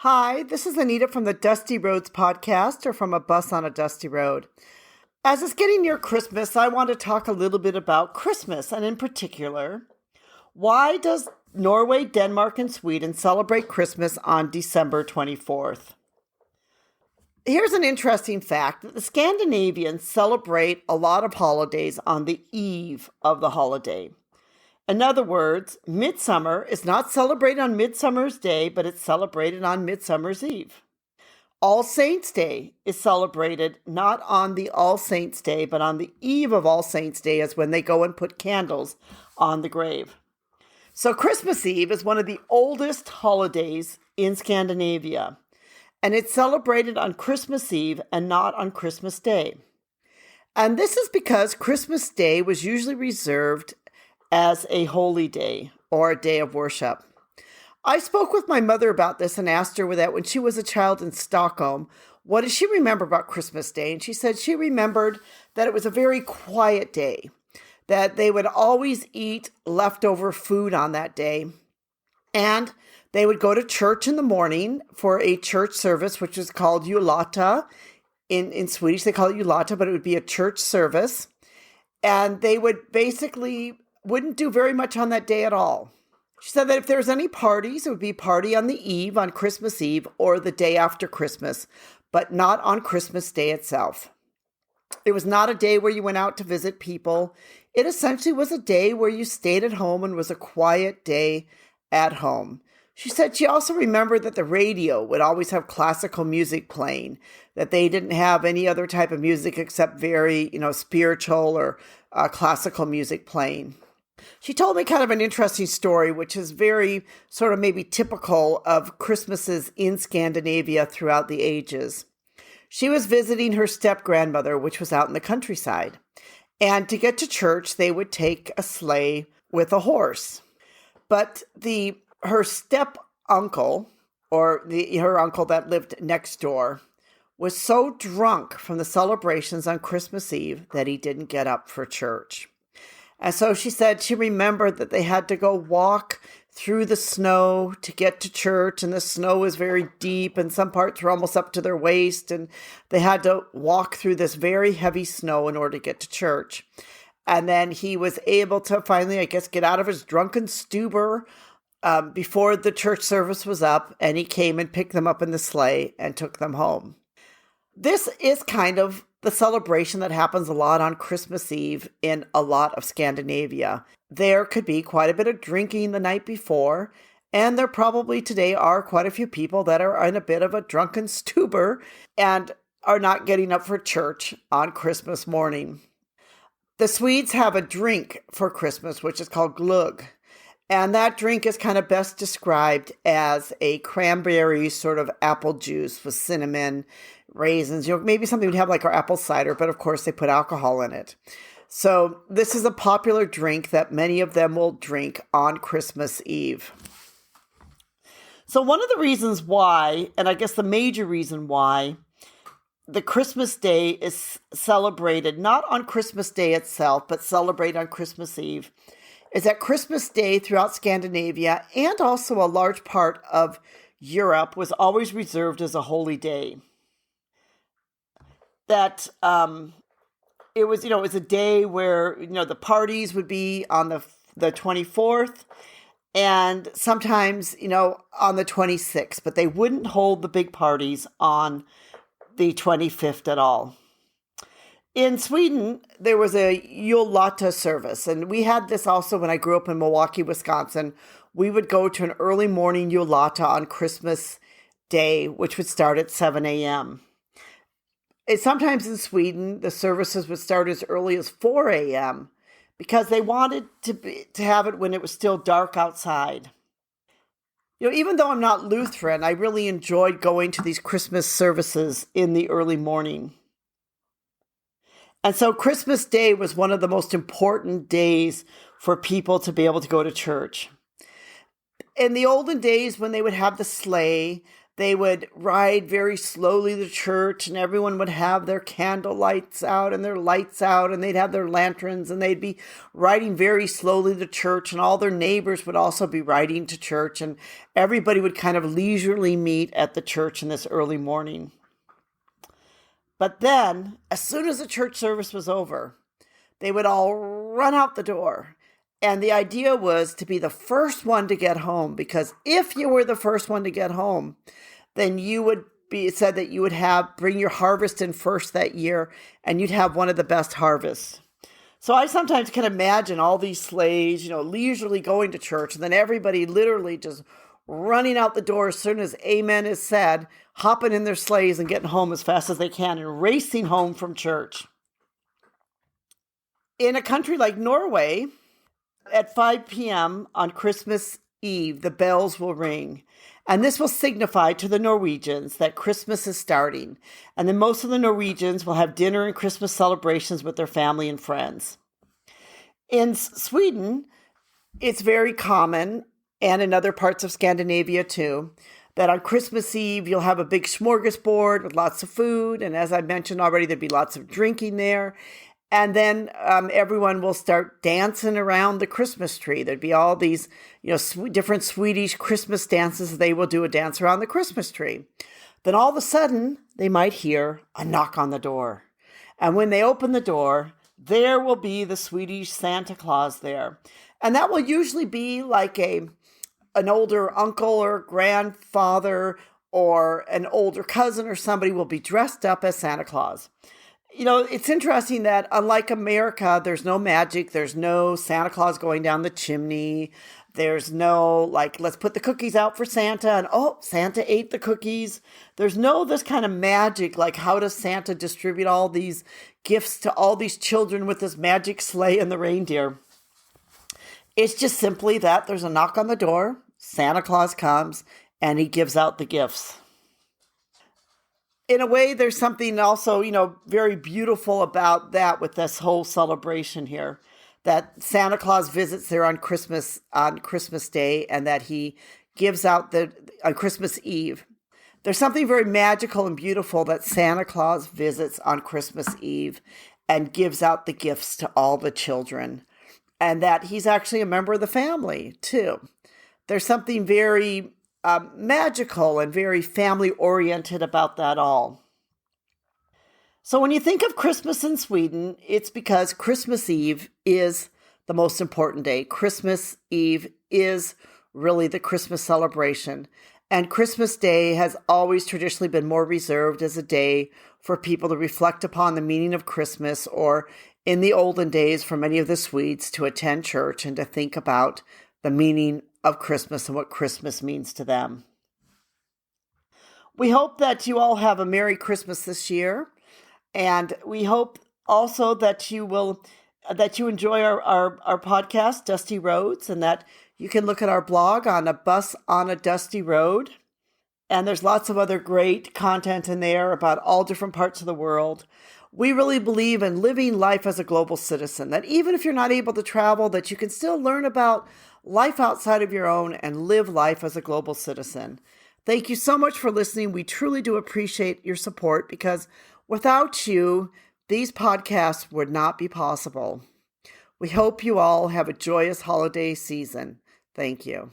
Hi, this is Anita from the Dusty Roads podcast or from a bus on a dusty road. As it's getting near Christmas, I want to talk a little bit about Christmas, and in particular, why does Norway, Denmark, and Sweden celebrate Christmas on December 24th? Here's an interesting fact that the Scandinavians celebrate a lot of holidays on the eve of the holiday. In other words, Midsummer is not celebrated on Midsummer's Day, but it's celebrated on Midsummer's Eve. All Saints' Day is celebrated not on the All Saints' Day, but on the eve of All Saints' Day is when they go and put candles on the grave. So Christmas Eve is one of the oldest holidays in Scandinavia, and it's celebrated on Christmas Eve and not on Christmas Day. And this is because Christmas Day was usually reserved as a holy day or a day of worship. I spoke with my mother about this and asked her that when she was a child in Stockholm, what does she remember about Christmas Day? And she said she remembered that it was a very quiet day, that they would always eat leftover food on that day, and they would go to church in the morning for a church service, which is called julata. In Swedish, they call it julata, but it would be a church service. And they would basically wouldn't do very much on that day at all. She said that if there's any parties, it would be a party on the eve, on Christmas Eve, or the day after Christmas, but not on Christmas Day itself. It was not a day where you went out to visit people. It essentially was a day where you stayed at home and was a quiet day at home. She said she also remembered that the radio would always have classical music playing, that they didn't have any other type of music except very, spiritual or classical music playing. She told me kind of an interesting story, which is very sort of maybe typical of Christmases in Scandinavia throughout the ages. She was visiting her step-grandmother, which was out in the countryside. And to get to church, they would take a sleigh with a horse. But her step-uncle, or her uncle that lived next door, was so drunk from the celebrations on Christmas Eve that he didn't get up for church. And so she said she remembered that they had to go walk through the snow to get to church, and the snow was very deep, and some parts were almost up to their waist, and they had to walk through this very heavy snow in order to get to church. And then he was able to finally, get out of his drunken stupor before the church service was up, and he came and picked them up in the sleigh and took them home. This is kind of the celebration that happens a lot on Christmas Eve in a lot of Scandinavia. There could be quite a bit of drinking the night before, and there probably today are quite a few people that are in a bit of a drunken stupor and are not getting up for church on Christmas morning. The Swedes have a drink for Christmas, which is called glögg. And that drink is kind of best described as a cranberry sort of apple juice with cinnamon, raisins, maybe something we'd have like our apple cider, but of course they put alcohol in it. So this is a popular drink that many of them will drink on Christmas Eve. So one of the reasons why, and I guess the major reason why, the Christmas Day is celebrated not on Christmas Day itself, but celebrated on Christmas Eve, is that Christmas Day throughout Scandinavia and also a large part of Europe was always reserved as a holy day. That it was a day where, the parties would be on the 24th and sometimes, on the 26th, but they wouldn't hold the big parties on the 25th at all. In Sweden, there was a julata service, and we had this also when I grew up in Milwaukee, Wisconsin. We would go to an early morning julata on Christmas Day, which would start at 7 a.m. Sometimes in Sweden, the services would start as early as 4 a.m. because they wanted to have it when it was still dark outside. Even though I'm not Lutheran, I really enjoyed going to these Christmas services in the early morning. And so Christmas Day was one of the most important days for people to be able to go to church. In the olden days when they would have the sleigh, They would ride very slowly to church, and everyone would have their candle lights out and their lights out, and they'd have their lanterns, and they'd be riding very slowly to church, and all their neighbors would also be riding to church, and everybody would kind of leisurely meet at the church in this early morning. But then, as soon as the church service was over, they would all run out the door. And the idea was to be the first one to get home, because if you were the first one to get home, then you would be said that you would bring your harvest in first that year, and you'd have one of the best harvests. So I sometimes can imagine all these sleighs, leisurely going to church, and then everybody literally just running out the door as soon as amen is said, hopping in their sleighs and getting home as fast as they can and racing home from church. In a country like Norway, at 5 p.m. on Christmas Eve, the bells will ring. And this will signify to the Norwegians that Christmas is starting. And then most of the Norwegians will have dinner and Christmas celebrations with their family and friends. In Sweden, it's very common, and in other parts of Scandinavia too, that on Christmas Eve, you'll have a big smorgasbord with lots of food. And as I mentioned already, there'd be lots of drinking there. And then everyone will start dancing around the Christmas tree. There'd be all these, different Swedish Christmas dances. They will do a dance around the Christmas tree. Then all of a sudden, they might hear a knock on the door. And when they open the door, there will be the Swedish Santa Claus there. And that will usually be like an older uncle or grandfather or an older cousin or somebody will be dressed up as Santa Claus. It's interesting that unlike America, there's no magic. There's no Santa Claus going down the chimney. There's no, let's put the cookies out for Santa and, Santa ate the cookies. There's no this kind of magic, like how does Santa distribute all these gifts to all these children with this magic sleigh and the reindeer. It's just simply that there's a knock on the door, Santa Claus comes, and he gives out the gifts. In a way, there's something also, very beautiful about that with this whole celebration here, that Santa Claus visits there on Christmas Day, and that he gives out on Christmas Eve. There's something very magical and beautiful that Santa Claus visits on Christmas Eve and gives out the gifts to all the children, and that he's actually a member of the family too. There's something very magical and very family-oriented about that all. So when you think of Christmas in Sweden, it's because Christmas Eve is the most important day. Christmas Eve is really the Christmas celebration. And Christmas Day has always traditionally been more reserved as a day for people to reflect upon the meaning of Christmas, or in the olden days for many of the Swedes to attend church and to think about the meaning of Christmas and what Christmas means to them. We hope that you all have a Merry Christmas this year, and we hope also that you enjoy our podcast, Dusty Roads, and that you can look at our blog on A Bus on a Dusty Road. And there's lots of other great content in there about all different parts of the world. We really believe in living life as a global citizen, that even if you're not able to travel, that you can still learn about life outside of your own and live life as a global citizen. Thank you so much for listening. We truly do appreciate your support, because without you, these podcasts would not be possible. We hope you all have a joyous holiday season. Thank you.